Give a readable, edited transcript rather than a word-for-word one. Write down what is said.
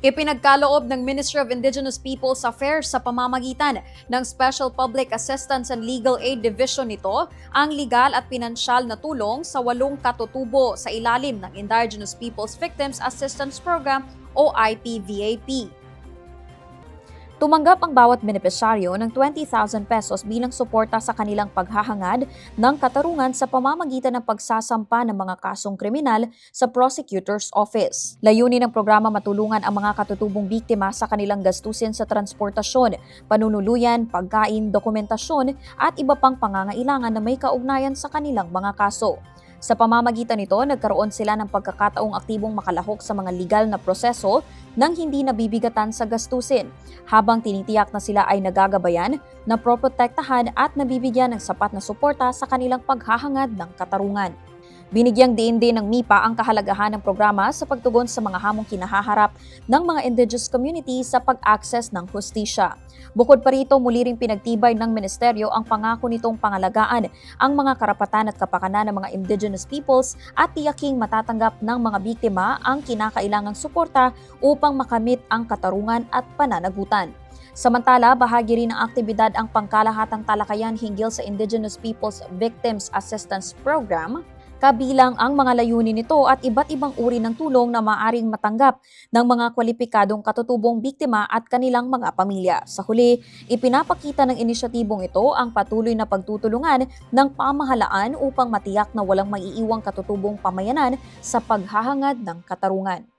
Ipinagkaloob ng Ministry of Indigenous Peoples Affairs sa pamamagitan ng Special Public Assistance and Legal Aid Division nito ang legal at pinansyal na tulong sa 8 katutubo sa ilalim ng Indigenous Peoples Victims Assistance Program o IPVAP. Tumanggap ang bawat benepisyaryo ng 20,000 pesos bilang suporta sa kanilang paghahangad ng katarungan sa pamamagitan ng pagsasampa ng mga kasong kriminal sa Prosecutor's Office. Layunin ng programa matulungan ang mga katutubong biktima sa kanilang gastusin sa transportasyon, panunuluyan, pagkain, dokumentasyon at iba pang pangangailangan na may kaugnayan sa kanilang mga kaso. Sa pamamagitan nito, nagkaroon sila ng pagkakataong aktibong makalahok sa mga legal na proseso nang hindi nabibigatan sa gastusin, habang tinitiyak na sila ay nagagabayan, naproprotektahan at nabibigyan ng sapat na suporta sa kanilang paghahangad ng katarungan. Binigyang diin din ng MIPA ang kahalagahan ng programa sa pagtugon sa mga hamong kinahaharap ng mga indigenous community sa pag-access ng hustisya. Bukod pa rito, muli ring pinagtibay ng ministeryo ang pangako nitong pangalagaan ang mga karapatan at kapakanan ng mga indigenous peoples at tiyaking matatanggap ng mga biktima ang kinakailangang suporta upang makamit ang katarungan at pananagutan. Samantala, bahagi rin ng aktibidad ang pangkalahatang talakayan hinggil sa Indigenous Peoples Victims Assistance Program, kabilang ang mga layunin nito at iba't ibang uri ng tulong na maaaring matanggap ng mga kwalipikadong katutubong biktima at kanilang mga pamilya. Sa huli, ipinapakita ng inisyatibong ito ang patuloy na pagtutulungan ng pamahalaan upang matiyak na walang maiiwang katutubong pamayanan sa paghahangad ng katarungan.